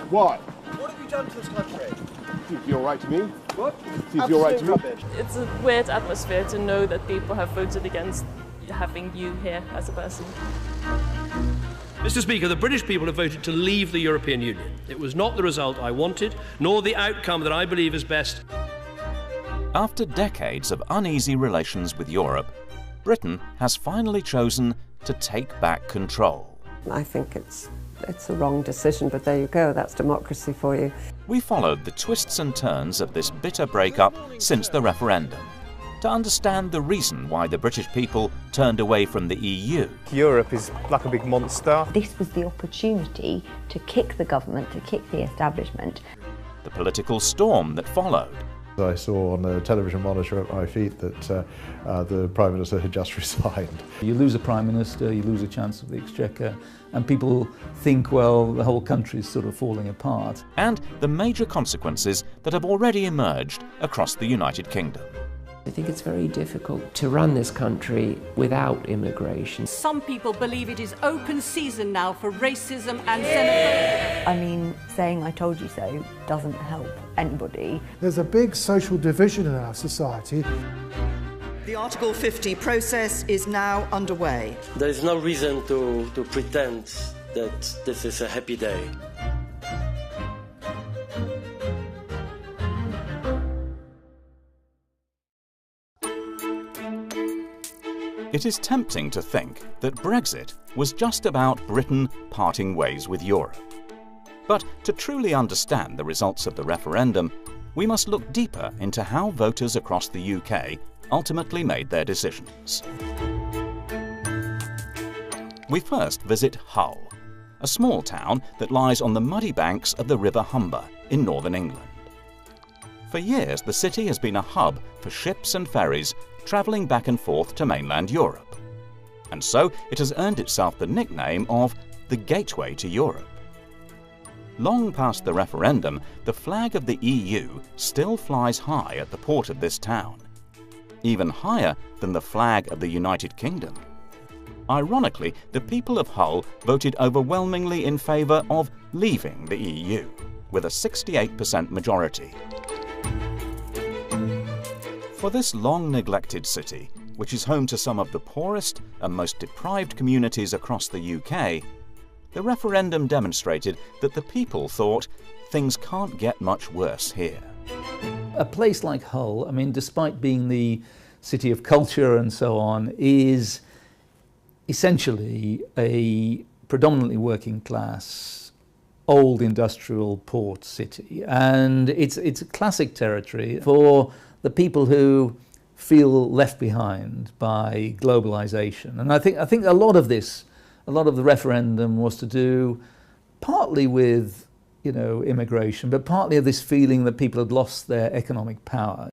Why? What have you done to this country? Seems you're right to me. What? Seems you're right to me. Rubbish. It's a weird atmosphere to know that people have voted against having you here as a person. Mr. Speaker, the British people have voted to leave the European Union. It was not the result I wanted, nor the outcome that I believe is best. After decades of uneasy relations with Europe, Britain has finally chosen to take back control. I think it's a wrong decision, but there you go, that's democracy for you. We followed the twists and turns of this bitter breakup since the referendum to understand the reason why the British people turned away from the EU. Europe is like a big monster. This was the opportunity to kick the government, to kick the establishment. The political storm that followed. I saw on a television monitor at my feet that the Prime Minister had just resigned. You lose a Prime Minister, you lose a Chancellor of the Exchequer, and people think, well, the whole country is sort of falling apart. And the major consequences that have already emerged across the United Kingdom. I think it's very difficult to run this country without immigration. Some people believe it is open season now for racism and xenophobia. I mean, saying I told you so doesn't help anybody. There's a big social division in our society. The Article 50 process is now underway. There is no reason to pretend that this is a happy day. It is tempting to think that Brexit was just about Britain parting ways with Europe. But to truly understand the results of the referendum, we must look deeper into how voters across the UK ultimately made their decisions. We first visit Hull, a small town that lies on the muddy banks of the River Humber in northern England. For years, the city has been a hub for ships and ferries travelling back and forth to mainland Europe. And so it has earned itself the nickname of the Gateway to Europe. Long past the referendum, the flag of the EU still flies high at the port of this town, even higher than the flag of the United Kingdom. Ironically, the people of Hull voted overwhelmingly in favour of leaving the EU, with a 68% majority. For this long-neglected city, which is home to some of the poorest and most deprived communities across the UK, the referendum demonstrated that the people thought things can't get much worse here. A place like Hull, I mean, despite being the city of culture and so on, is essentially a predominantly working class, old industrial port city. And it's a classic territory for the people who feel left behind by globalization. And I think a lot of the referendum was to do partly with, immigration, but partly of this feeling that people had lost their economic power.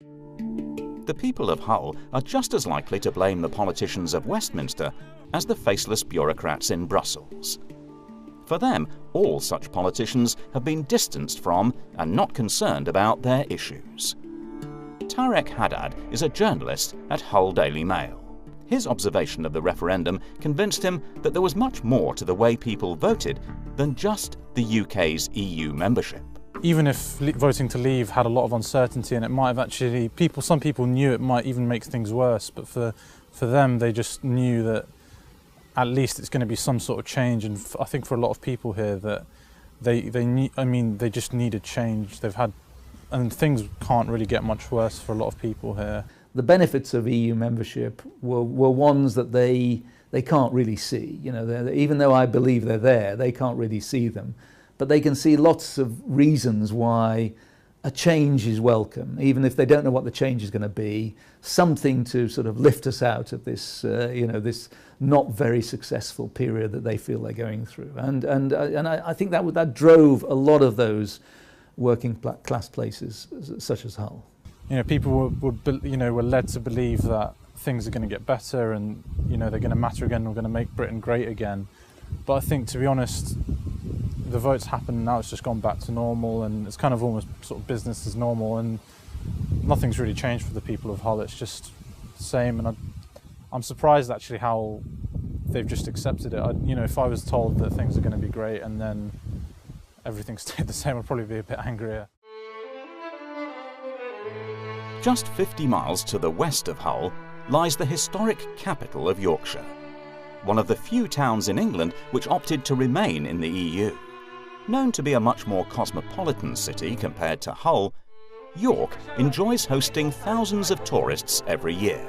The people of Hull are just as likely to blame the politicians of Westminster as the faceless bureaucrats in Brussels. For them, all such politicians have been distanced from and not concerned about their issues. Tarek Haddad is a journalist at Hull Daily Mail. His observation of the referendum convinced him that there was much more to the way people voted than just the UK's EU membership. Even if voting to leave had a lot of uncertainty, and it might have actually, some people knew it might even make things worse, but for them, they just knew that at least it's going to be some sort of change. And I think for a lot of people here that they just needed change. And things can't really get much worse for a lot of people here. The benefits of EU membership were ones that they can't really see. Even though I believe they're there, they can't really see them. But they can see lots of reasons why a change is welcome, even if they don't know what the change is going to be, something to sort of lift us out of this, this not very successful period that they feel they're going through. And I think that drove a lot of those working class places such as Hull. People were led to believe that things are going to get better and they're going to matter again, we're going to make Britain great again. But I think, to be honest, the votes happened, now it's just gone back to normal, and it's kind of almost sort of business as normal, and nothing's really changed for the people of Hull. It's just the same, and I'm surprised actually how they've just accepted it. If I was told that things are going to be great and then everything stayed the same, I'd probably be a bit angrier. Just 50 miles to the west of Hull lies the historic capital of Yorkshire, one of the few towns in England which opted to remain in the EU. Known to be a much more cosmopolitan city compared to Hull, York enjoys hosting thousands of tourists every year.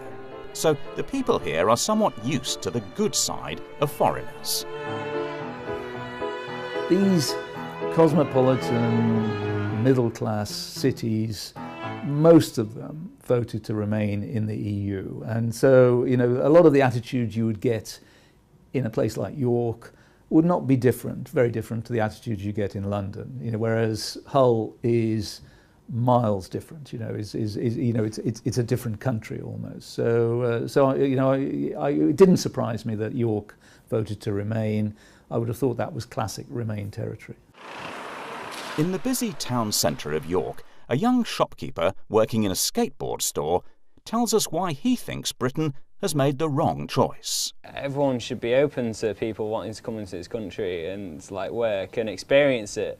So the people here are somewhat used to the good side of foreigners. These cosmopolitan, middle-class cities, most of them voted to remain in the EU. And so, you know, a lot of the attitudes you would get in a place like York would not be different, very different to the attitudes you get in London. You know, whereas Hull is miles different. You know, it's a different country almost. So, you know, it didn't surprise me that York voted to remain. I would have thought that was classic Remain territory. In the busy town centre of York, a young shopkeeper working in a skateboard store tells us why he thinks Britain has made the wrong choice. Everyone should be open to people wanting to come into this country and like work and experience it.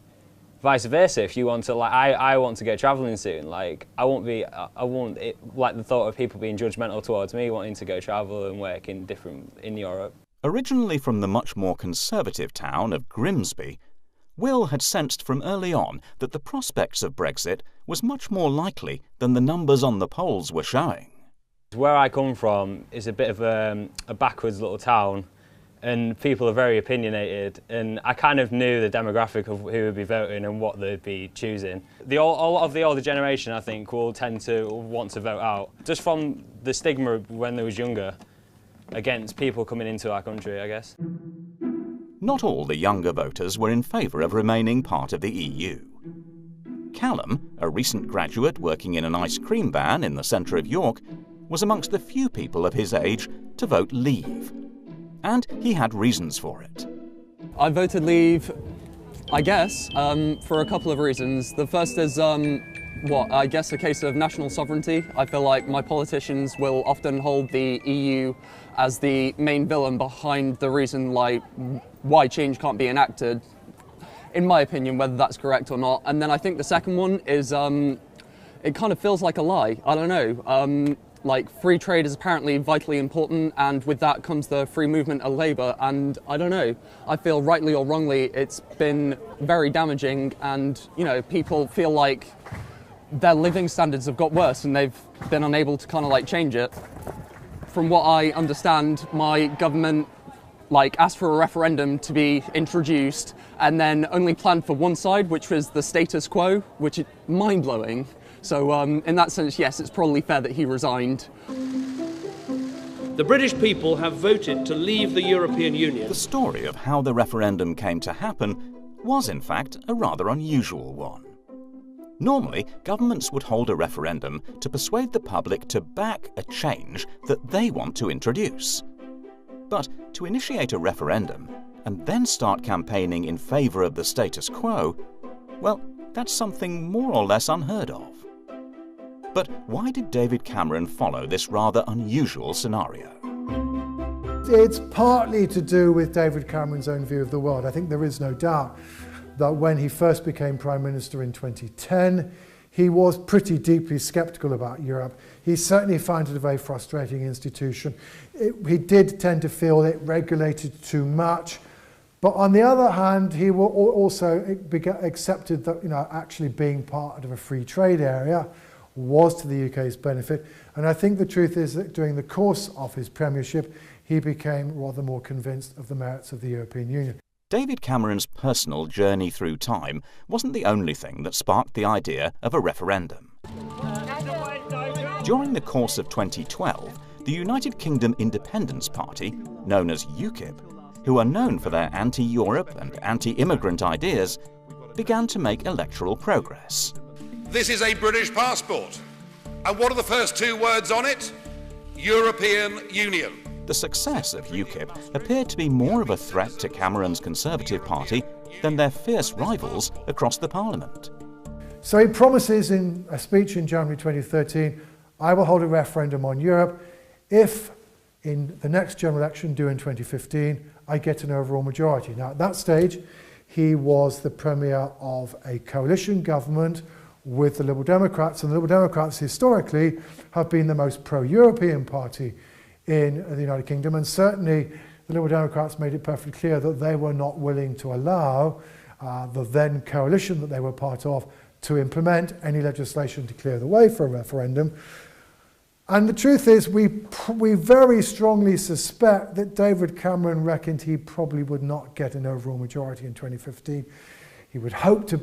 Vice versa, if you want to, like, I want to go travelling soon. Like, I won't like the thought of people being judgmental towards me wanting to go travel and work in Europe. Originally from the much more conservative town of Grimsby, Will had sensed from early on that the prospects of Brexit was much more likely than the numbers on the polls were showing. Where I come from is a bit of a backwards little town, and people are very opinionated, and I kind of knew the demographic of who would be voting and what they'd be choosing. A lot of the older generation, I think, will tend to want to vote out, just from the stigma when they was younger against people coming into our country, I guess. Not all the younger voters were in favour of remaining part of the EU. Callum, a recent graduate working in an ice cream van in the centre of York, was amongst the few people of his age to vote Leave. And he had reasons for it. I voted Leave, I guess, for a couple of reasons. The first is, I guess a case of national sovereignty. I feel like my politicians will often hold the EU as the main villain behind the reason like why change can't be enacted, in my opinion, whether that's correct or not. And then I think the second one is it kind of feels like a lie. I don't know. Like, free trade is apparently vitally important, and with that comes the free movement of labour, and I don't know, I feel rightly or wrongly it's been very damaging, and, you know, people feel like their living standards have got worse and they've been unable to kind of like change it. From what I understand, my government like asked for a referendum to be introduced and then only planned for one side, which was the status quo, which is mind-blowing. So in that sense, yes, it's probably fair that he resigned. The British people have voted to leave the European Union. The story of how the referendum came to happen was, in fact, a rather unusual one. Normally, governments would hold a referendum to persuade the public to back a change that they want to introduce. But to initiate a referendum and then start campaigning in favour of the status quo, well, that's something more or less unheard of. But why did David Cameron follow this rather unusual scenario? It's partly to do with David Cameron's own view of the world. I think there is no doubt that when he first became Prime Minister in 2010, he was pretty deeply sceptical about Europe. He certainly found it a very frustrating institution. He did tend to feel it regulated too much. But on the other hand, he also accepted that, you know, actually being part of a free trade area was to the UK's benefit. And I think the truth is that during the course of his premiership, he became rather more convinced of the merits of the European Union. David Cameron's personal journey through time wasn't the only thing that sparked the idea of a referendum. During the course of 2012, the United Kingdom Independence Party, known as UKIP, who are known for their anti-Europe and anti-immigrant ideas, began to make electoral progress. This is a British passport. And what are the first two words on it? European Union. The success of UKIP appeared to be more of a threat to Cameron's Conservative Party than their fierce rivals across the Parliament. So he promises in a speech in January 2013, I will hold a referendum on Europe if in the next general election due in 2015, I get an overall majority. Now at that stage, he was the premier of a coalition government with the Liberal Democrats, and the Liberal Democrats historically have been the most pro-European party in the United Kingdom, and certainly the Liberal Democrats made it perfectly clear that they were not willing to allow the then coalition that they were part of to implement any legislation to clear the way for a referendum. And the truth is, we very strongly suspect that David Cameron reckoned he probably would not get an overall majority in 2015. He would hope to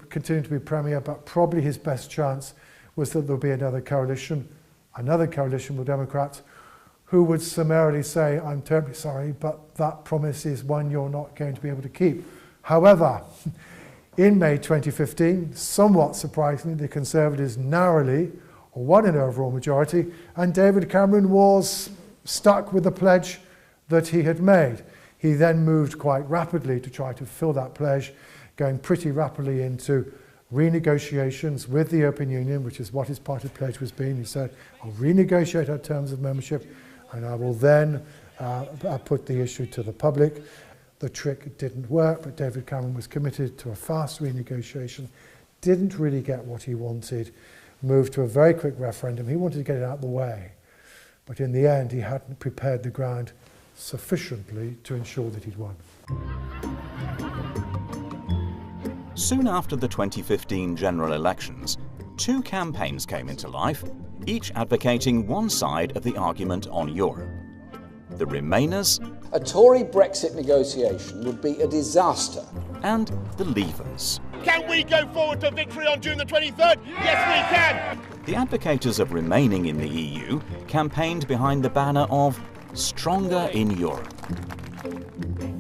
continue to be premier, but probably his best chance was that there would be another coalition with Democrats, who would summarily say, I'm terribly sorry, but that promise is one you're not going to be able to keep. However, in May 2015, somewhat surprisingly, the Conservatives narrowly won an overall majority, and David Cameron was stuck with the pledge that he had made. He then moved quite rapidly to try to fill that pledge, going pretty rapidly into renegotiations with the European Union, which is what his party pledge was being. He said, I'll renegotiate our terms of membership, and I will then put the issue to the public. The trick didn't work, but David Cameron was committed to a fast renegotiation, didn't really get what he wanted, moved to a very quick referendum. He wanted to get it out of the way, but in the end he hadn't prepared the ground sufficiently to ensure that he'd won. Soon after the 2015 general elections, two campaigns came into life, each advocating one side of the argument on Europe. The Remainers, a Tory Brexit negotiation would be a disaster, and the Leavers. Can we go forward to victory on June the 23rd? Yes, we can! The advocates of remaining in the EU campaigned behind the banner of Stronger in Europe.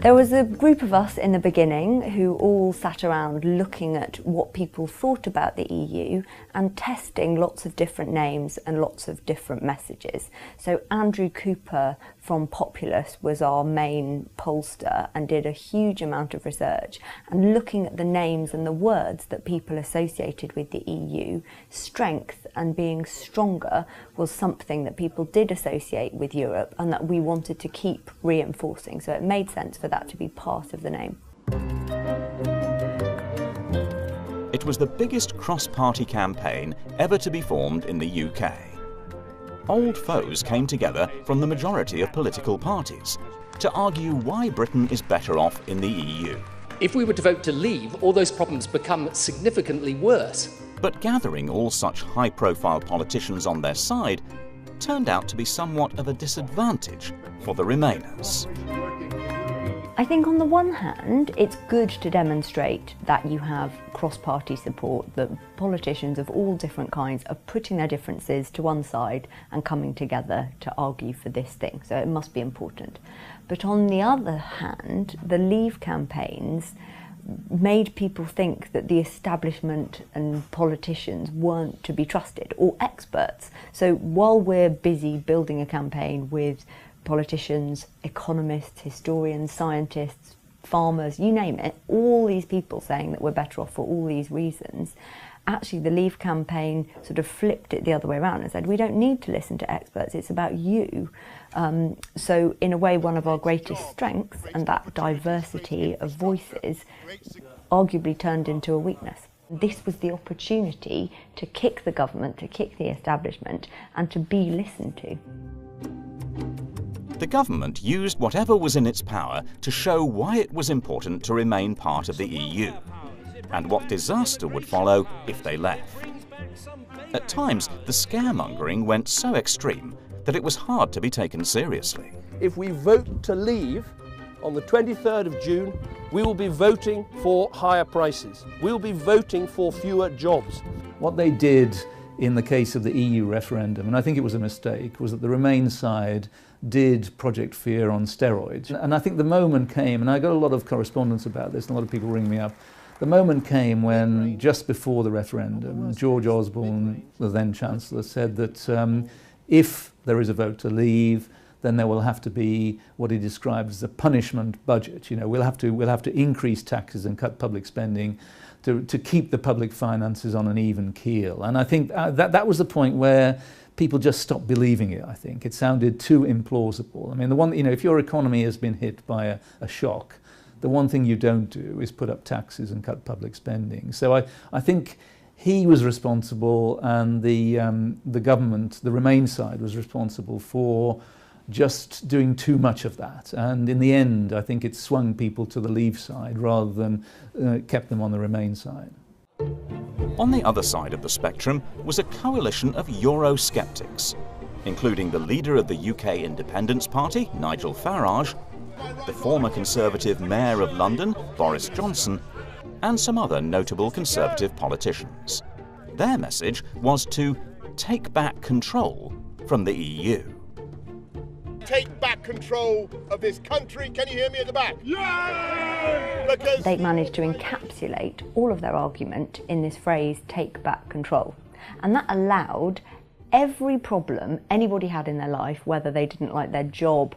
There was a group of us in the beginning who all sat around looking at what people thought about the EU and testing lots of different names and lots of different messages. So Andrew Cooper from Populous was our main pollster and did a huge amount of research and looking at the names and the words that people associated with the EU. Strength and being stronger was something that people did associate with Europe and that we wanted to keep reinforcing. So it made sense for that to be part of the name. It was the biggest cross-party campaign ever to be formed in the UK. Old foes came together from the majority of political parties to argue why Britain is better off in the EU. If we were to vote to leave, all those problems become significantly worse. But gathering all such high-profile politicians on their side turned out to be somewhat of a disadvantage for the Remainers. I think on the one hand, it's good to demonstrate that you have cross-party support, that politicians of all different kinds are putting their differences to one side and coming together to argue for this thing, so it must be important. But on the other hand, the Leave campaigns made people think that the establishment and politicians weren't to be trusted, or experts. So while we're busy building a campaign with politicians, economists, historians, scientists, farmers, you name it, all these people saying that we're better off for all these reasons, actually the Leave campaign sort of flipped it the other way around and said, we don't need to listen to experts, it's about you. So in a way, one of our greatest strengths, and that diversity of voices, arguably turned into a weakness. This was the opportunity to kick the government, to kick the establishment, and to be listened to. The government used whatever was in its power to show why it was important to remain part of the EU, and what disaster would follow if they left. At times, the scaremongering went so extreme that it was hard to be taken seriously. If we vote to leave on the 23rd of June, we will be voting for higher prices. We will be voting for fewer jobs. What they did in the case of the EU referendum, and I think it was a mistake, was that the Remain side did Project Fear on steroids. And I think the moment came, and I got a lot of correspondence about this, and a lot of people ring me up, the moment came when, just before the referendum, George Osborne, the then Chancellor, said that if there is a vote to leave, then there will have to be what he described as a punishment budget. You know, we'll have to increase taxes and cut public spending to keep the public finances on an even keel. And I think that was the point where people just stopped believing it, I think. It sounded too implausible. I mean, if your economy has been hit by a shock, the one thing you don't do is put up taxes and cut public spending. So I think he was responsible, and the government, the Remain side, was responsible for just doing too much of that. And in the end, I think it swung people to the Leave side rather than kept them on the Remain side. On the other side of the spectrum was a coalition of Eurosceptics, including the leader of the UK Independence Party, Nigel Farage, the former Conservative Mayor of London, Boris Johnson, and some other notable Conservative politicians. Their message was to take back control from the EU. Take back control of this country. Can you hear me at the back? Yeah! Because they managed to encapsulate all of their argument in this phrase, take back control. And that allowed every problem anybody had in their life, whether they didn't like their job,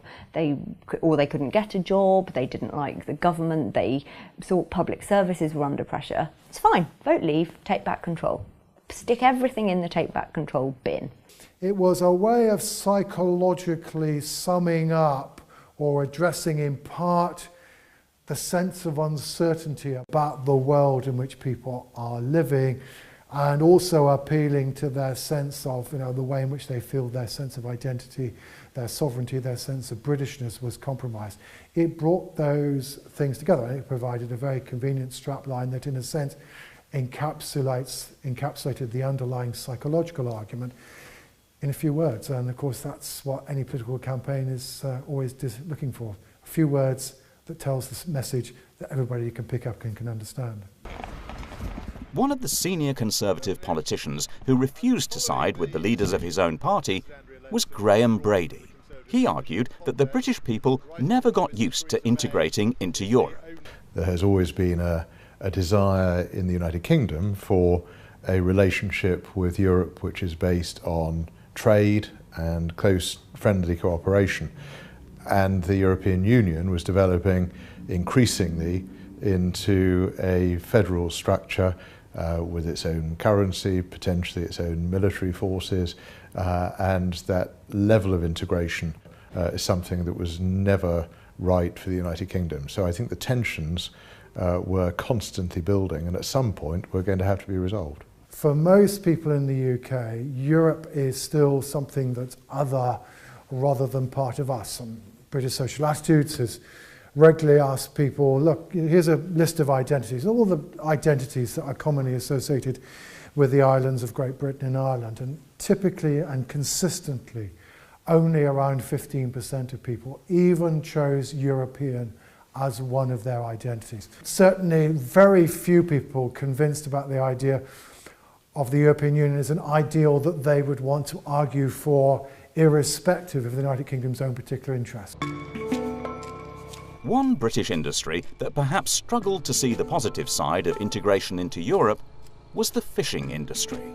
or they couldn't get a job, they didn't like the government, they thought public services were under pressure. It's fine, vote Leave, take back control. Stick everything in the take back control bin. It was a way of psychologically summing up or addressing in part the sense of uncertainty about the world in which people are living, and also appealing to their sense of, the way in which they feel their sense of identity, their sovereignty, their sense of Britishness was compromised. It brought those things together, and it provided a very convenient strapline that, in a sense, encapsulated the underlying psychological argument in a few words. And of course, that's what any political campaign is always looking for. A few words that tells this message that everybody can pick up and can understand. One of the senior Conservative politicians who refused to side with the leaders of his own party was Graham Brady. He argued that the British people never got used to integrating into Europe. There has always been a desire in the United Kingdom for a relationship with Europe which is based on trade and close friendly cooperation. And the European Union was developing increasingly into a federal structure with its own currency, potentially its own military forces, and that level of integration is something that was never right for the United Kingdom. So I think the tensions were constantly building, and at some point were going to have to be resolved. For most people in the UK, Europe is still something that's other rather than part of us. British Social Attitudes has regularly asked people, look, here's a list of identities, all the identities that are commonly associated with the islands of Great Britain and Ireland, and typically and consistently only around 15% of people even chose European as one of their identities. Certainly very few people convinced about the idea of the European Union as an ideal that they would want to argue for, irrespective of the United Kingdom's own particular interests. One British industry that perhaps struggled to see the positive side of integration into Europe was the fishing industry.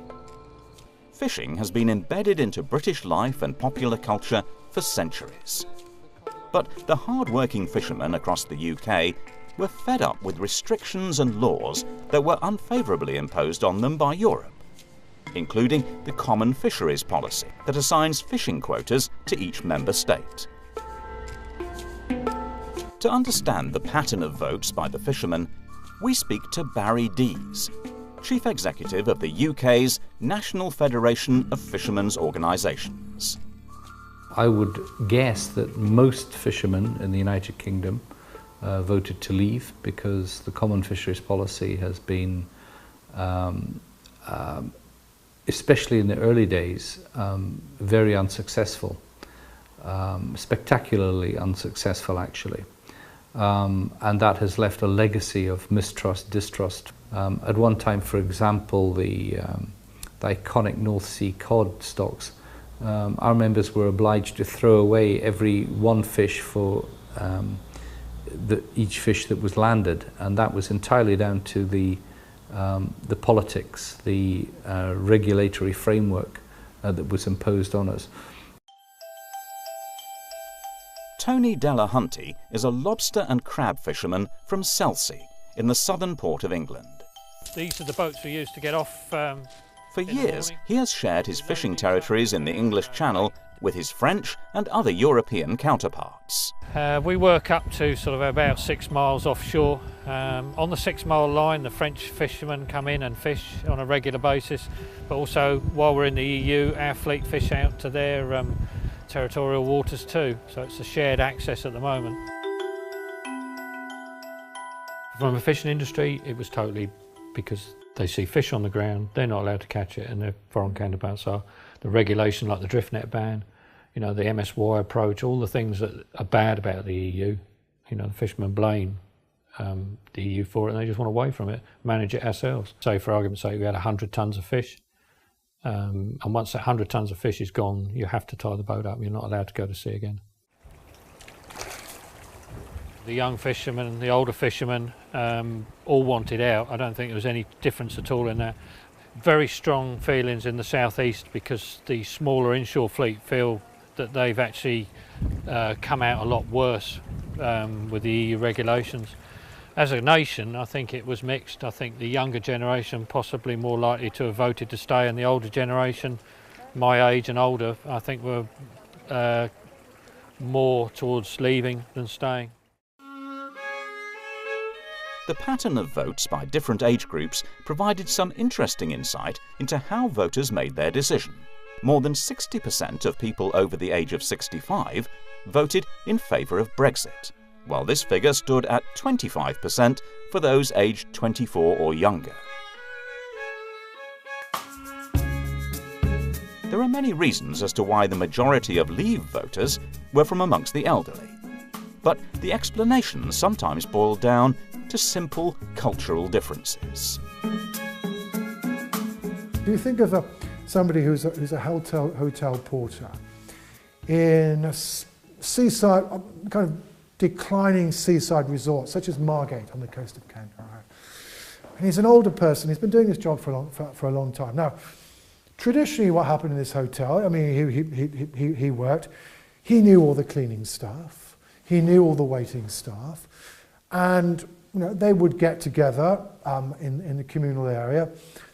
Fishing has been embedded into British life and popular culture for centuries. But the hard-working fishermen across the UK were fed up with restrictions and laws that were unfavourably imposed on them by Europe, including the Common Fisheries Policy that assigns fishing quotas to each member state. To understand the pattern of votes by the fishermen, we speak to Barry Dees, Chief Executive of the UK's National Federation of Fishermen's Organisations. I would guess that most fishermen in the United Kingdom voted to leave because the Common Fisheries Policy has been, especially in the early days, very unsuccessful, spectacularly unsuccessful actually. And that has left a legacy of mistrust, distrust. At one time, for example, the iconic North Sea cod stocks, our members were obliged to throw away every one fish for each fish that was landed, and that was entirely down to the politics, the regulatory framework that was imposed on us. Tony Delahunty is a lobster and crab fisherman from Selsey in the southern port of England. These are the boats we use to get off. For years, he has shared his fishing territories in the English Channel with his French and other European counterparts. We work up to sort of about 6 miles offshore. On the 6 mile line, the French fishermen come in and fish on a regular basis, but also while we're in the EU, our fleet fish out to their territorial waters too, so it's a shared access at the moment. From a fishing industry, it was totally because they see fish on the ground, they're not allowed to catch it, and their foreign counterparts are. The regulation like the drift net ban, you know, the MSY approach, all the things that are bad about the EU, you know, the fishermen blame the EU for it, and they just want away from it, manage it ourselves. Say, for argument's sake, we had 100 tonnes of fish, and once that 100 tonnes of fish is gone, you have to tie the boat up, you're not allowed to go to sea again. The young fishermen, the older fishermen, all wanted out. I don't think there was any difference at all in that. Very strong feelings in the southeast because the smaller inshore fleet feel that they've actually come out a lot worse with the EU regulations. As a nation, I think it was mixed. I think the younger generation possibly more likely to have voted to stay, and the older generation, my age and older, I think were more towards leaving than staying. The pattern of votes by different age groups provided some interesting insight into how voters made their decision. More than 60% of people over the age of 65 voted in favour of Brexit, while this figure stood at 25% for those aged 24 or younger. There are many reasons as to why the majority of Leave voters were from amongst the elderly, but the explanations sometimes boiled down to simple cultural differences. Do you think of somebody who's a hotel porter in a seaside, kind of declining seaside resort, such as Margate on the coast of Kent, right? And he's an older person, he's been doing this job for a long time. Now, traditionally what happened in this hotel, I mean, he worked, he knew all the cleaning staff, he knew all the waiting staff, and you know, they would get together in the communal area,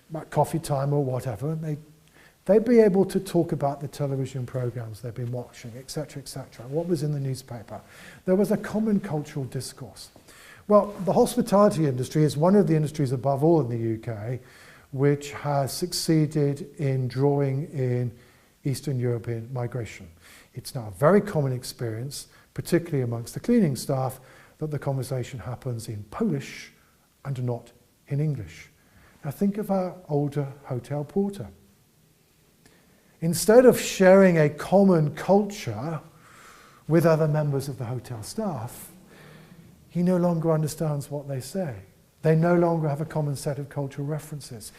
about coffee time or whatever, and they'd be able to talk about the television programs they've been watching, etc., etc., what was in the newspaper. There was a common cultural discourse. Well, the hospitality industry is one of the industries above all in the UK which has succeeded in drawing in Eastern European migration. It's now a very common experience, particularly amongst the cleaning staff, that the conversation happens in Polish and not in English. Now think of our older hotel porter. Instead of sharing a common culture with other members of the hotel staff, he no longer understands what they say. They no longer have a common set of cultural references.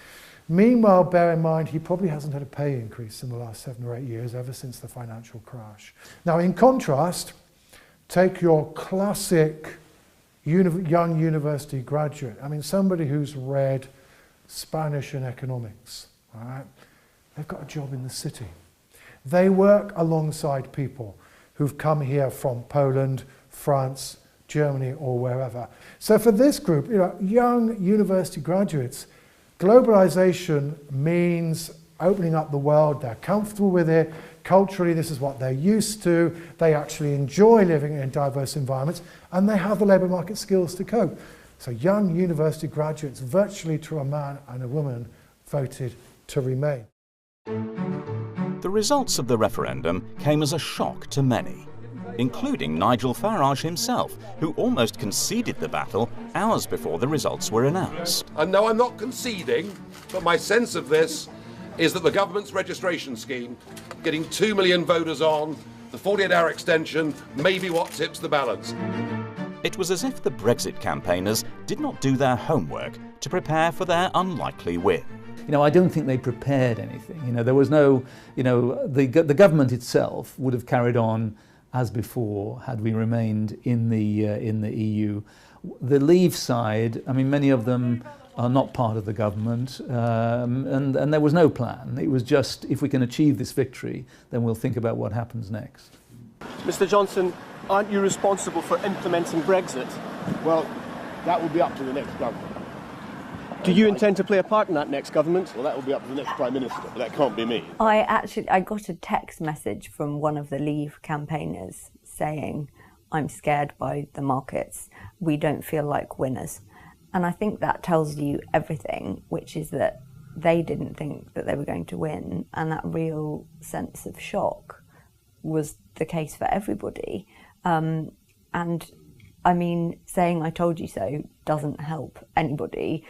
Meanwhile, bear in mind, he probably hasn't had a pay increase in the last 7 or 8 years, ever since the financial crash. Now, in contrast, take your classic young university graduate. I mean, somebody who's read Spanish and economics, all right? They've got a job in the city. They work alongside people who've come here from Poland, France, Germany, or wherever. So for this group, you know, young university graduates, globalization means opening up the world. They're comfortable with it. Culturally, this is what they're used to. They actually enjoy living in diverse environments, and they have the labour market skills to cope. So young university graduates, virtually to a man and a woman, voted to remain. The results of the referendum came as a shock to many, including Nigel Farage himself, who almost conceded the battle hours before the results were announced. And no, I'm not conceding, but my sense of this is that the government's registration scheme, getting 2 million voters on, the 48-hour extension, may be what tips the balance. It was as if the Brexit campaigners did not do their homework to prepare for their unlikely win. You know, I don't think they prepared anything. You know, there was no, you know, the government itself would have carried on as before had we remained in the EU. The Leave side, I mean, many of them are not part of the government, and there was no plan. It was just, if we can achieve this victory, then we'll think about what happens next. Mr. Johnson, aren't you responsible for implementing Brexit? Well, that will be up to the next government. Do you intend to play a part in that next government? Well, that will be up to the next Prime Minister, but that can't be me. I got a text message from one of the Leave campaigners saying, "I'm scared by the markets. We don't feel like winners." And I think that tells you everything, which is that they didn't think that they were going to win, and that real sense of shock was the case for everybody. And I mean, saying "I told you so" doesn't help anybody.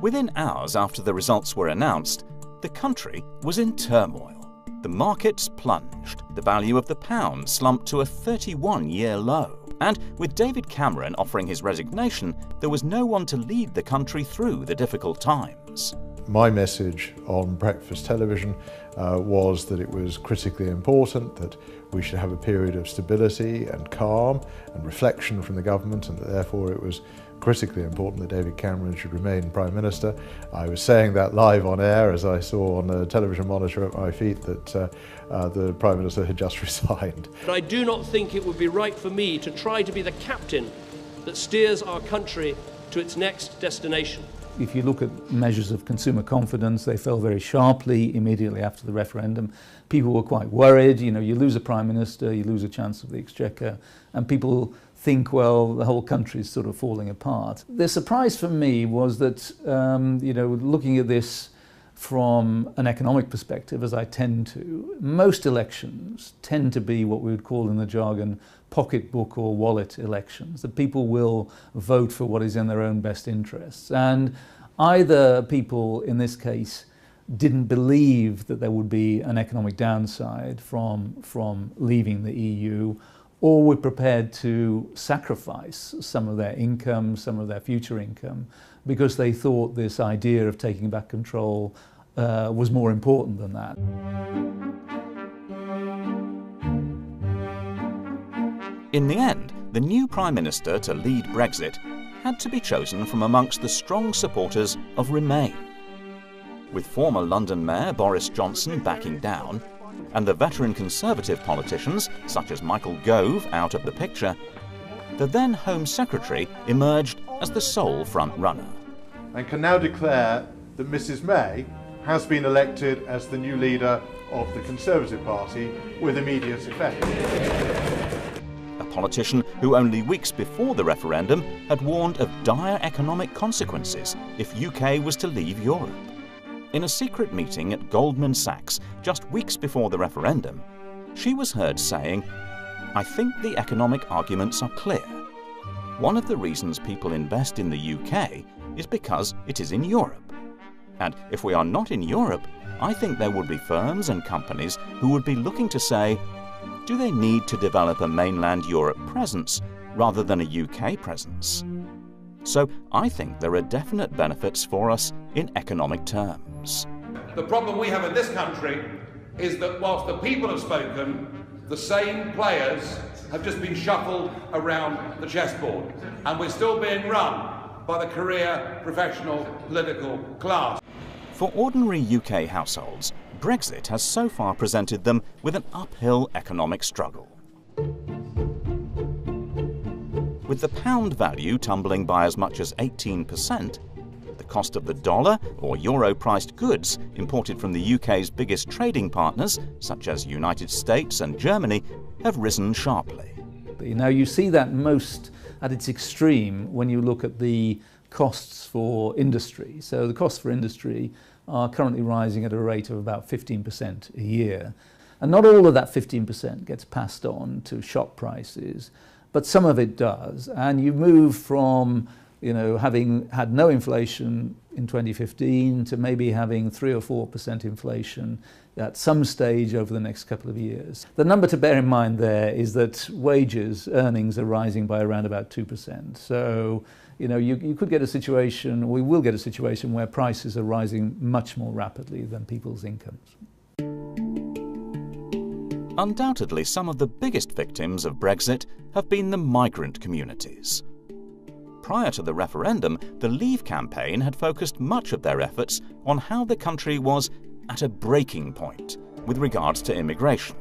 Within hours after the results were announced, the country was in turmoil. The markets plunged, the value of the pound slumped to a 31-year low. And with David Cameron offering his resignation, there was no one to lead the country through the difficult times. My message on breakfast television was that it was critically important that we should have a period of stability and calm and reflection from the government, and that therefore it was critically important that David Cameron should remain Prime Minister. I was saying that live on air as I saw on a television monitor at my feet that the Prime Minister had just resigned. But I do not think it would be right for me to try to be the captain that steers our country to its next destination. If you look at measures of consumer confidence, they fell very sharply immediately after the referendum. People were quite worried. You know, you lose a Prime Minister, you lose a Chancellor of the Exchequer, and people think, well, the whole country is sort of falling apart. The surprise for me was that, you know, looking at this from an economic perspective, as I tend to, most elections tend to be what we would call in the jargon pocketbook or wallet elections, that people will vote for what is in their own best interests. And either people, in this case, didn't believe that there would be an economic downside from leaving the EU, or were prepared to sacrifice some of their income, some of their future income, because they thought this idea of taking back control was more important than that. In the end, the new Prime Minister to lead Brexit had to be chosen from amongst the strong supporters of Remain. With former London Mayor Boris Johnson backing down, and the veteran Conservative politicians, such as Michael Gove, out of the picture, the then Home Secretary emerged as the sole front-runner. And can now declare that Mrs May has been elected as the new leader of the Conservative Party with immediate effect. A politician who only weeks before the referendum had warned of dire economic consequences if UK was to leave Europe. In a secret meeting at Goldman Sachs just weeks before the referendum, she was heard saying, "I think the economic arguments are clear. One of the reasons people invest in the UK is because it is in Europe. And if we are not in Europe, I think there would be firms and companies who would be looking to say, do they need to develop a mainland Europe presence rather than a UK presence? So I think there are definite benefits for us in economic terms." The problem we have in this country is that whilst the people have spoken, the same players have just been shuffled around the chessboard, and we're still being run by the career, professional, political class. For ordinary UK households, Brexit has so far presented them with an uphill economic struggle. With the pound value tumbling by as much as 18%, the cost of the dollar or euro-priced goods imported from the UK's biggest trading partners, such as United States and Germany, have risen sharply. Now you see that most at its extreme when you look at the costs for industry. So the costs for industry are currently rising at a rate of about 15% a year. And not all of that 15% gets passed on to shop prices, but some of it does. And you move from, you know, having had no inflation in 2015 to maybe having 3 or 4% inflation at some stage over the next couple of years. The number to bear in mind there is that wages, earnings are rising by around about 2%. So, you know, you could get a situation, we will get a situation where prices are rising much more rapidly than people's incomes. Undoubtedly, some of the biggest victims of Brexit have been the migrant communities. Prior to the referendum, the Leave campaign had focused much of their efforts on how the country was at a breaking point with regards to immigration.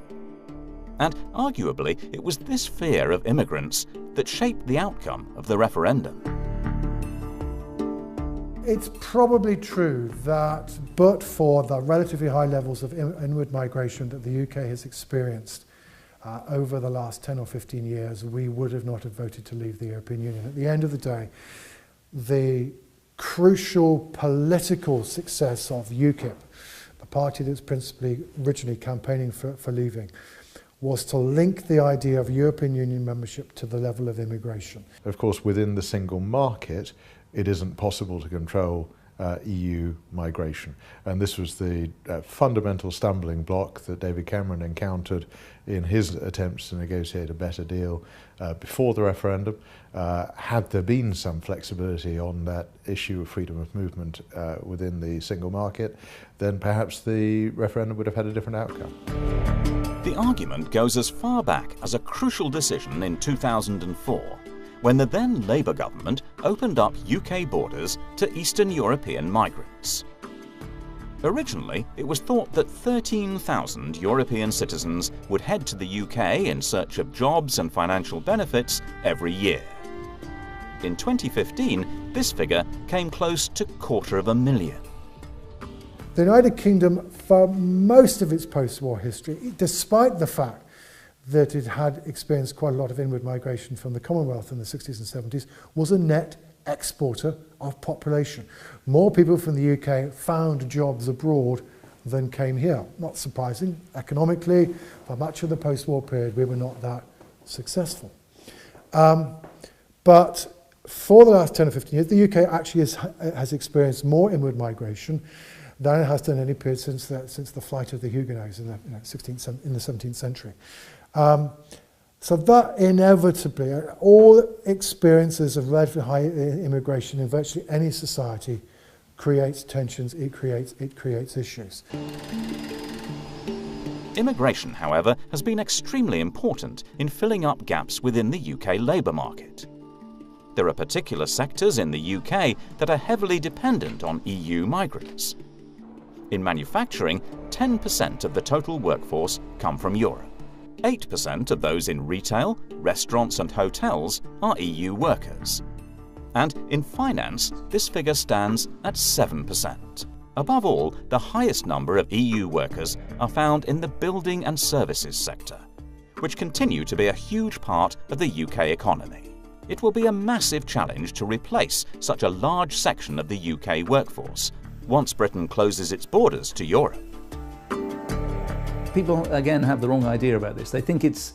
And arguably, it was this fear of immigrants that shaped the outcome of the referendum. It's probably true that, but for the relatively high levels of inward migration that the UK has experienced over the last 10 or 15 years, we would have not have voted to leave the European Union. At the end of the day, the crucial political success of UKIP, the party that's principally originally campaigning for leaving, was to link the idea of European Union membership to the level of immigration. Of course, within the single market, it isn't possible to control EU migration. And this was the fundamental stumbling block that David Cameron encountered in his attempts to negotiate a better deal before the referendum. Had there been some flexibility on that issue of freedom of movement within the single market, then perhaps the referendum would have had a different outcome. The argument goes as far back as a crucial decision in 2004, when the then Labour government opened up UK borders to Eastern European migrants. Originally, it was thought that 13,000 European citizens would head to the UK in search of jobs and financial benefits every year. In 2015, this figure came close to 250,000. The United Kingdom, for most of its post-war history, despite the fact that it had experienced quite a lot of inward migration from the Commonwealth in the 60s and 70s, was a net exporter of population. More people from the UK found jobs abroad than came here. Not surprising. Economically, for much of the post-war period, we were not that successful. But for the last 10 or 15 years, the UK actually has experienced more inward migration than it has done any period since the flight of the Huguenots in the 17th century. So that inevitably, all experiences of relatively high immigration in virtually any society creates tensions, it creates issues. Immigration, however, has been extremely important in filling up gaps within the UK labour market. There are particular sectors in the UK that are heavily dependent on EU migrants. In manufacturing, 10% of the total workforce come from Europe. 8% of those in retail, restaurants and hotels are EU workers. And in finance, this figure stands at 7%. Above all, the highest number of EU workers are found in the building and services sector, which continue to be a huge part of the UK economy. It will be a massive challenge to replace such a large section of the UK workforce once Britain closes its borders to Europe. People, again, have the wrong idea about this. They think it's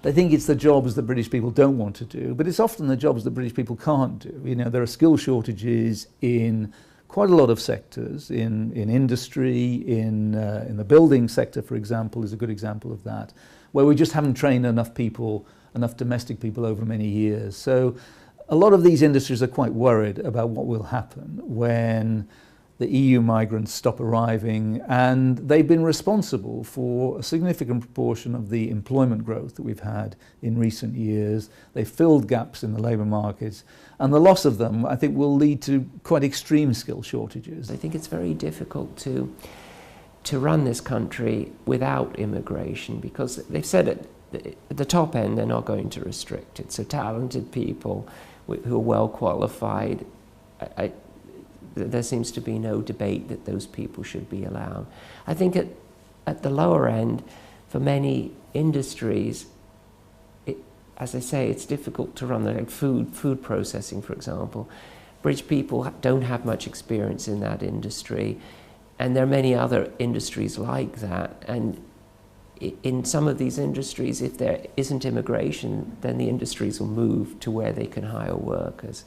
the jobs that British people don't want to do, but it's often the jobs that British people can't do. You know, there are skill shortages in quite a lot of sectors, in industry, in the building sector, for example, is a good example of that, where we just haven't trained enough people, enough domestic people over many years. So a lot of these industries are quite worried about what will happen when the EU migrants stop arriving, and they've been responsible for a significant proportion of the employment growth that we've had in recent years. They filled gaps in the labour markets, and the loss of them, I think, will lead to quite extreme skill shortages. I think it's very difficult to run this country without immigration, because they've said at the top end they're not going to restrict it. So talented people who are well qualified, there seems to be no debate that those people should be allowed. I think at the lower end, for many industries, as I say, it's difficult to run, like food processing, for example. British people don't have much experience in that industry, and there are many other industries like that. And in some of these industries, if there isn't immigration, then the industries will move to where they can hire workers.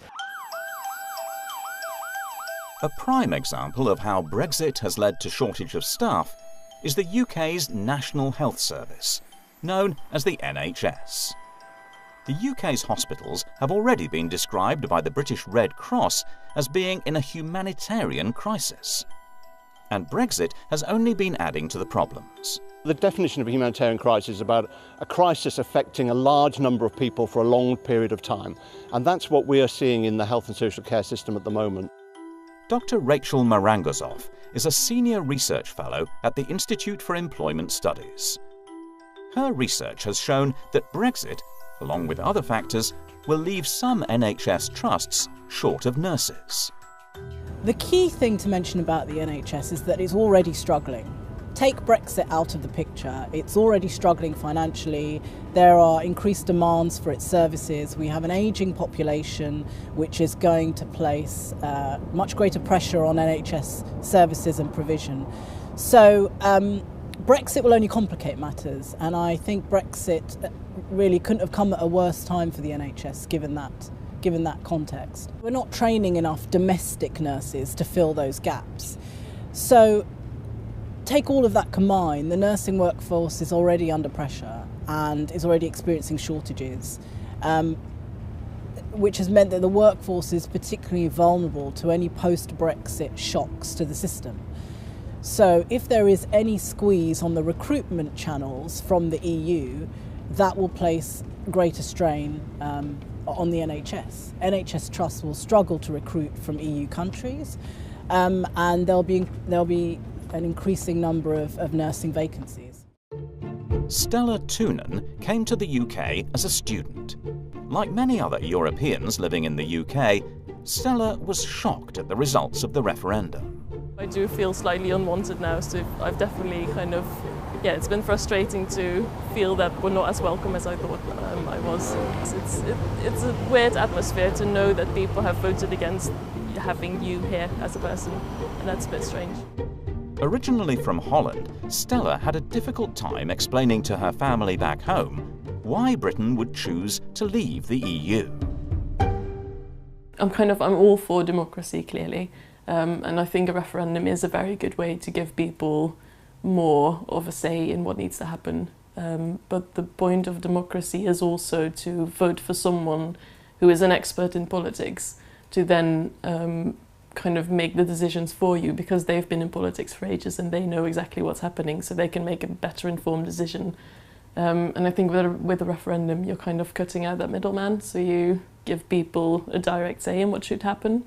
A prime example of how Brexit has led to shortage of staff is the UK's National Health Service, known as the NHS. The UK's hospitals have already been described by the British Red Cross as being in a humanitarian crisis. And Brexit has only been adding to the problems. The definition of a humanitarian crisis is about a crisis affecting a large number of people for a long period of time. And that's what we are seeing in the health and social care system at the moment. Dr. Rachel Marangozov is a senior research fellow at the Institute for Employment Studies. Her research has shown that Brexit, along with other factors, will leave some NHS trusts short of nurses. The key thing to mention about the NHS is that it's already struggling. Take Brexit out of the picture, it's already struggling financially. There are increased demands for its services. We have an ageing population which is going to place much greater pressure on NHS services and provision. So Brexit will only complicate matters, and I think Brexit really couldn't have come at a worse time for the NHS given that context. We're not training enough domestic nurses to fill those gaps. So take all of that combined, the nursing workforce is already under pressure and is already experiencing shortages, which has meant that the workforce is particularly vulnerable to any post-Brexit shocks to the system. So if there is any squeeze on the recruitment channels from the EU, that will place greater strain on the NHS. NHS trusts will struggle to recruit from EU countries, and there'll be an increasing number of nursing vacancies. Stella Toonan came to the UK as a student. Like many other Europeans living in the UK, Stella was shocked at the results of the referendum. I do feel slightly unwanted now, so I've definitely it's been frustrating to feel that we're not as welcome as I thought I was. It's a weird atmosphere to know that people have voted against having you here as a person, and that's a bit strange. Originally from Holland, Stella had a difficult time explaining to her family back home why Britain would choose to leave the EU. I'm all for democracy, clearly, and I think a referendum is a very good way to give people more of a say in what needs to happen. But the point of democracy is also to vote for someone who is an expert in politics to then kind of make the decisions for you, because they've been in politics for ages and they know exactly what's happening, so they can make a better informed decision. And I think with a referendum you're kind of cutting out that middleman, so you give people a direct say in what should happen,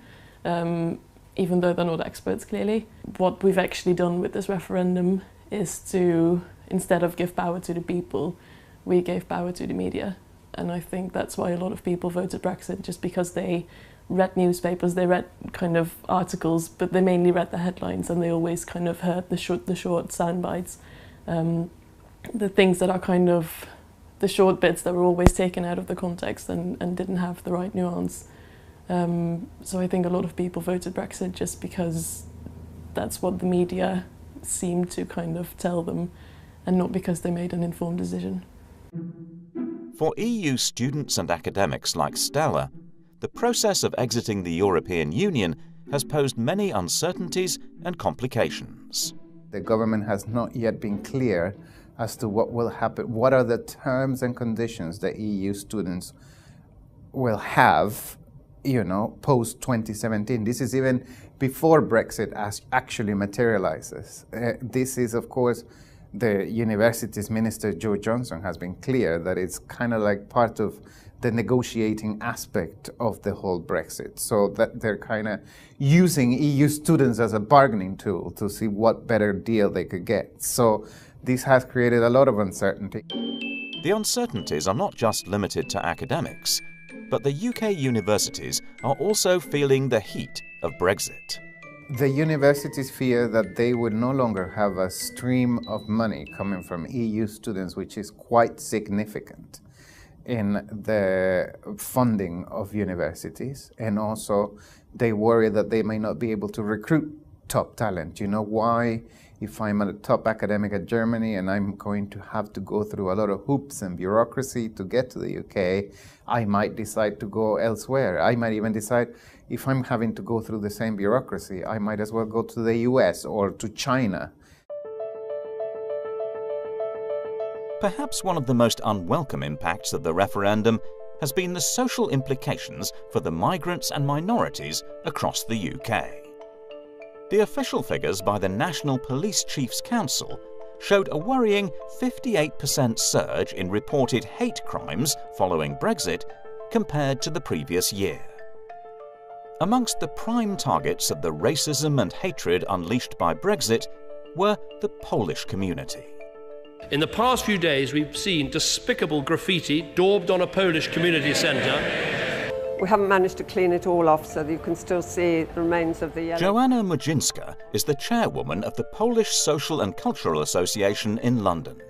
even though they're not experts, clearly. What we've actually done with this referendum is to, instead of give power to the people, we gave power to the media. And I think that's why a lot of people voted Brexit, just because they read newspapers, they read kind of articles, but they mainly read the headlines, and they always kind of heard the short sound bites. The things that are kind of the short bits that were always taken out of the context and didn't have the right nuance. So I think a lot of people voted Brexit just because that's what the media seemed to kind of tell them, and not because they made an informed decision. For EU students and academics like Stella, the process of exiting the European Union has posed many uncertainties and complications. The government has not yet been clear as to what will happen. What are the terms and conditions that EU students will have, post 2017? This is even before Brexit actually materializes. This is, of course, the university's minister, Joe Johnson, has been clear that it's kind of like part of the negotiating aspect of the whole Brexit. So that they're kind of using EU students as a bargaining tool to see what better deal they could get. So this has created a lot of uncertainty. The uncertainties are not just limited to academics, but the UK universities are also feeling the heat of Brexit. The universities fear that they would no longer have a stream of money coming from EU students, which is quite significant in the funding of universities. And also they worry that they may not be able to recruit top talent. Why? If I'm a top academic at Germany and I'm going to have to go through a lot of hoops and bureaucracy to get to the UK, I might decide to go elsewhere. I might even decide, if I'm having to go through the same bureaucracy, I might as well go to the US or to China. Perhaps one of the most unwelcome impacts of the referendum has been the social implications for the migrants and minorities across the UK. The official figures by the National Police Chiefs Council showed a worrying 58% surge in reported hate crimes following Brexit compared to the previous year. Amongst the prime targets of the racism and hatred unleashed by Brexit were the Polish community. In the past few days, we've seen despicable graffiti daubed on a Polish community centre. We haven't managed to clean it all off, so that you can still see the remains of the yellow. Joanna Mudzinska is the chairwoman of the Polish Social and Cultural Association in London.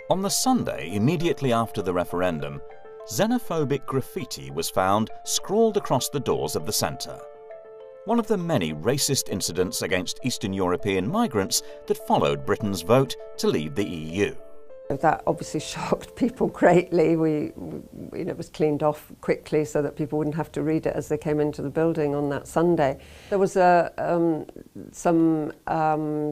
On the Sunday immediately after the referendum, xenophobic graffiti was found scrawled across the doors of the centre. One of the many racist incidents against Eastern European migrants that followed Britain's vote to leave the EU. That obviously shocked people greatly. It was cleaned off quickly so that people wouldn't have to read it as they came into the building on that Sunday. There was some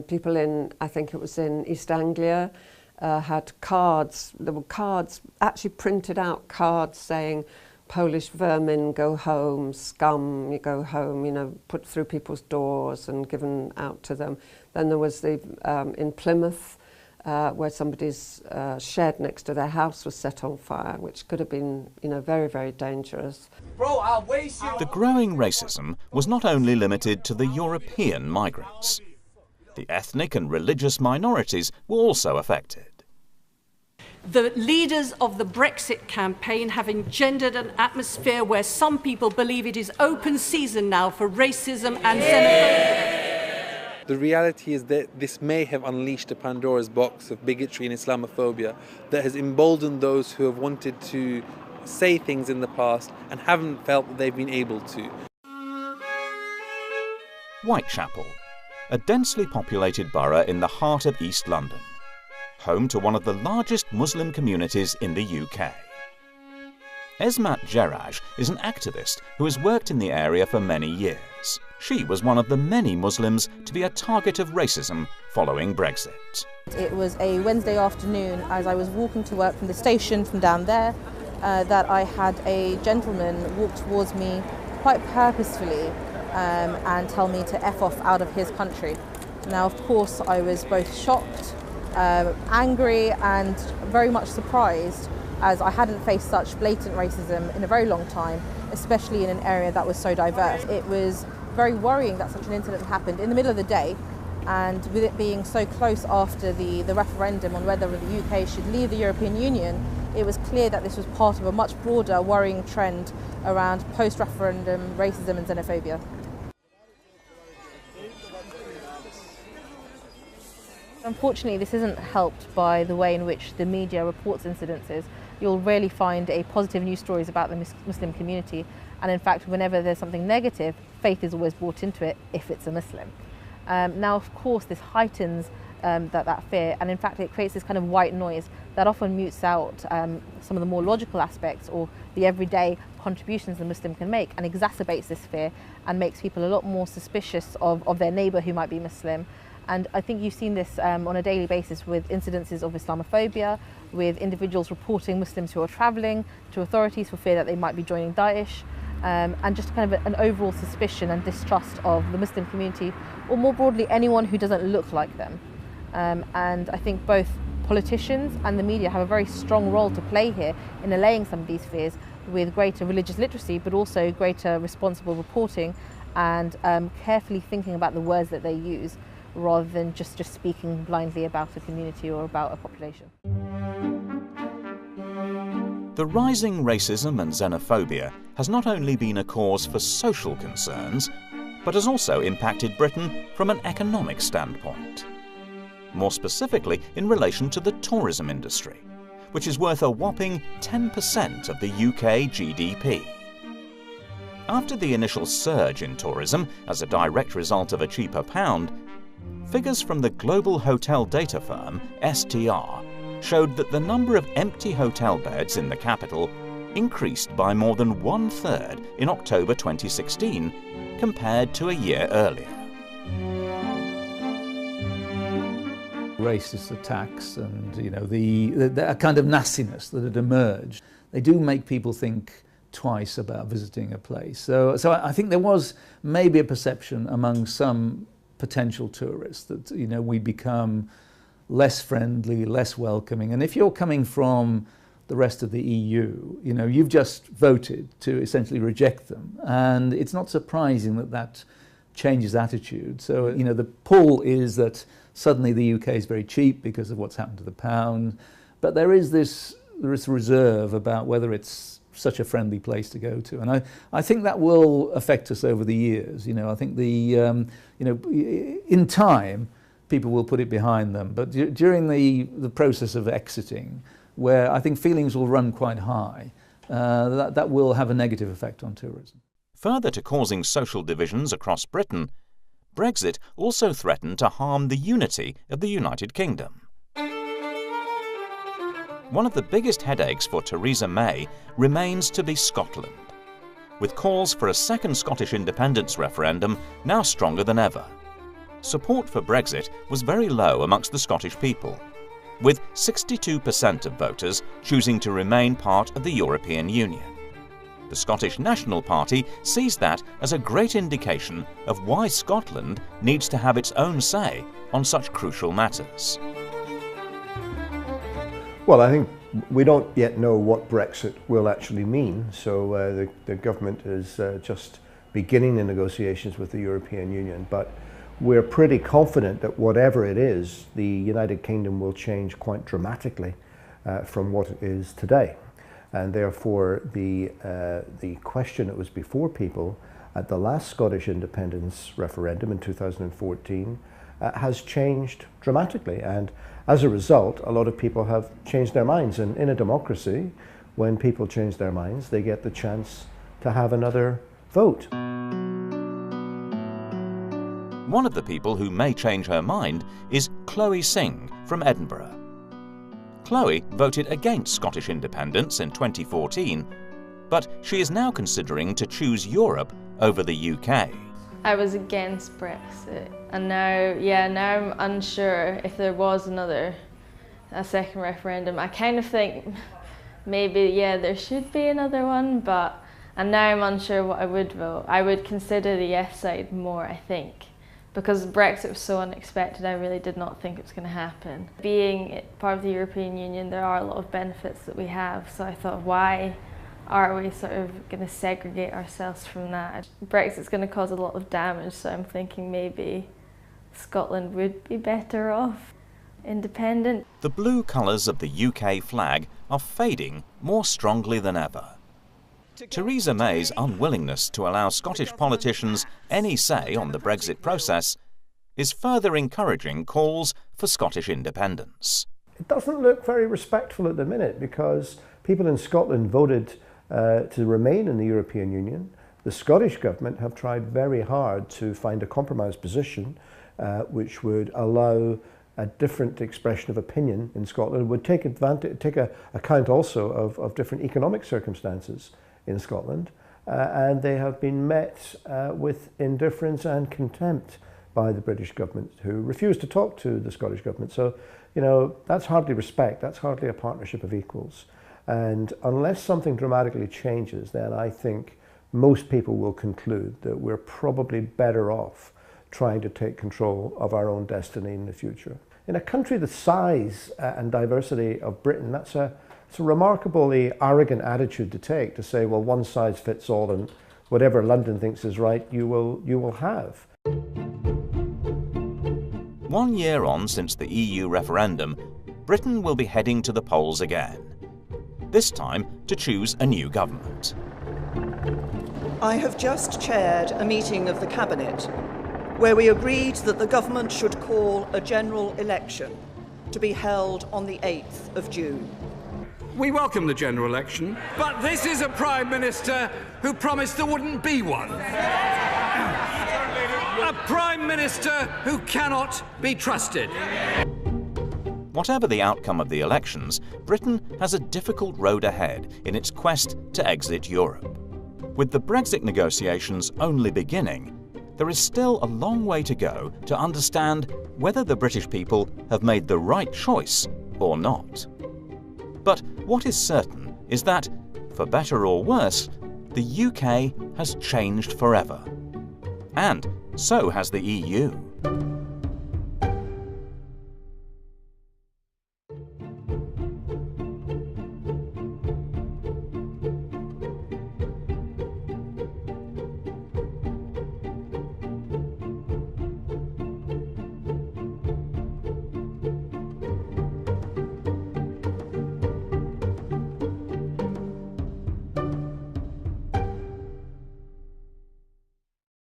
people in, I think it was in East Anglia, had cards. There were cards, actually printed out cards saying, "Polish vermin, go home, scum, you go home," put through people's doors and given out to them. Then there was in Plymouth, where somebody's shed next to their house was set on fire, which could have been, very, very dangerous. Bro, I'll waste you. The growing racism was not only limited to the European migrants. The ethnic and religious minorities were also affected. The leaders of the Brexit campaign have engendered an atmosphere where some people believe it is open season now for racism and xenophobia. The reality is that this may have unleashed a Pandora's box of bigotry and Islamophobia that has emboldened those who have wanted to say things in the past and haven't felt that they've been able to. Whitechapel, a densely populated borough in the heart of East London, home to one of the largest Muslim communities in the UK. Esmat Geraj is an activist who has worked in the area for many years. She was one of the many Muslims to be a target of racism following Brexit. It was a Wednesday afternoon as I was walking to work from the station from down there that I had a gentleman walk towards me quite purposefully and tell me to F off out of his country. Now, of course, I was both shocked, angry and very much surprised, as I hadn't faced such blatant racism in a very long time, especially in an area that was so diverse. It was very worrying that such an incident happened in the middle of the day, and with it being so close after the referendum on whether the UK should leave the European Union, it was clear that this was part of a much broader worrying trend around post-referendum racism and xenophobia. Unfortunately, this isn't helped by the way in which the media reports incidences. You'll rarely find a positive news stories about the Muslim community, and in fact, whenever there's something negative, faith is always brought into it if it's a Muslim. Now, of course, this heightens that fear, and in fact, it creates this kind of white noise that often mutes out some of the more logical aspects or the everyday contributions the Muslim can make, and exacerbates this fear and makes people a lot more suspicious of their neighbour who might be Muslim. And I think you've seen this on a daily basis with incidences of Islamophobia, with individuals reporting Muslims who are travelling to authorities for fear that they might be joining Daesh, and just kind of an overall suspicion and distrust of the Muslim community, or more broadly anyone who doesn't look like them. And I think both politicians and the media have a very strong role to play here in allaying some of these fears with greater religious literacy, but also greater responsible reporting and carefully thinking about the words that they use, rather than just speaking blindly about a community or about a population. The rising racism and xenophobia has not only been a cause for social concerns, but has also impacted Britain from an economic standpoint. More specifically in relation to the tourism industry, which is worth a whopping 10% of the UK GDP. After the initial surge in tourism as a direct result of a cheaper pound, figures from the global hotel data firm STR showed that the number of empty hotel beds in the capital increased by more than 1/3 in October 2016 compared to a year earlier. Racist attacks and the kind of nastiness that had emerged, they do make people think twice about visiting a place. So I think there was maybe a perception among some potential tourists that we become less friendly, less welcoming. And if you're coming from the rest of the EU, you've just voted to essentially reject them, and it's not surprising that changes attitude. So the pull is that suddenly the UK is very cheap because of what's happened to the pound, but there is this reserve about whether it's such a friendly place to go to. And I think that will affect us over the years. You know, I think in time, people will put it behind them. But during the process of exiting, where I think feelings will run quite high, that will have a negative effect on tourism. Further to causing social divisions across Britain, Brexit also threatened to harm the unity of the United Kingdom. One of the biggest headaches for Theresa May remains to be Scotland, with calls for a second Scottish independence referendum now stronger than ever. Support for Brexit was very low amongst the Scottish people, with 62% of voters choosing to remain part of the European Union. The Scottish National Party sees that as a great indication of why Scotland needs to have its own say on such crucial matters. Well, I think we don't yet know what Brexit will actually mean, so the government is just beginning the negotiations with the European Union, but we're pretty confident that whatever it is, the United Kingdom will change quite dramatically from what it is today. And therefore the question that was before people at the last Scottish independence referendum in 2014 has changed dramatically, and as a result a lot of people have changed their minds, and in a democracy when people change their minds they get the chance to have another vote. One of the people who may change her mind is Chloe Singh from Edinburgh. Chloe voted against Scottish independence in 2014, but she is now considering to choose Europe over the UK. I was against Brexit, and now I'm unsure if there was a second referendum. I kind of think maybe, there should be another one, and now I'm unsure what I would vote. I would consider the yes side more, I think. Because Brexit was so unexpected, I really did not think it was going to happen. Being part of the European Union, there are a lot of benefits that we have, so I thought, why are we sort of going to segregate ourselves from that? Brexit's going to cause a lot of damage, so I'm thinking maybe Scotland would be better off independent. The blue colours of the UK flag are fading more strongly than ever. Theresa May's unwillingness to allow Scottish politicians any say on the Brexit process is further encouraging calls for Scottish independence. It doesn't look very respectful at the minute because people in Scotland voted to remain in the European Union. The Scottish government have tried very hard to find a compromise position which would allow a different expression of opinion in Scotland, would take account also of different economic circumstances in Scotland, and they have been met with indifference and contempt by the British government, who refused to talk to the Scottish government. So, you know, that's hardly respect, that's hardly a partnership of equals. And unless something dramatically changes, then I think most people will conclude that we're probably better off trying to take control of our own destiny in the future. In a country the size and diversity of Britain, it's a remarkably arrogant attitude to take, to say, well, one size fits all and whatever London thinks is right, you will have. 1 year on since the EU referendum, Britain will be heading to the polls again, this time to choose a new government. I have just chaired a meeting of the Cabinet where we agreed that the government should call a general election to be held on the 8th of June. We welcome the general election, but this is a Prime Minister who promised there wouldn't be one. A Prime Minister who cannot be trusted. Whatever the outcome of the elections, Britain has a difficult road ahead in its quest to exit Europe. With the Brexit negotiations only beginning, there is still a long way to go to understand whether the British people have made the right choice or not. But what is certain is that, for better or worse, the UK has changed forever. And so has the EU.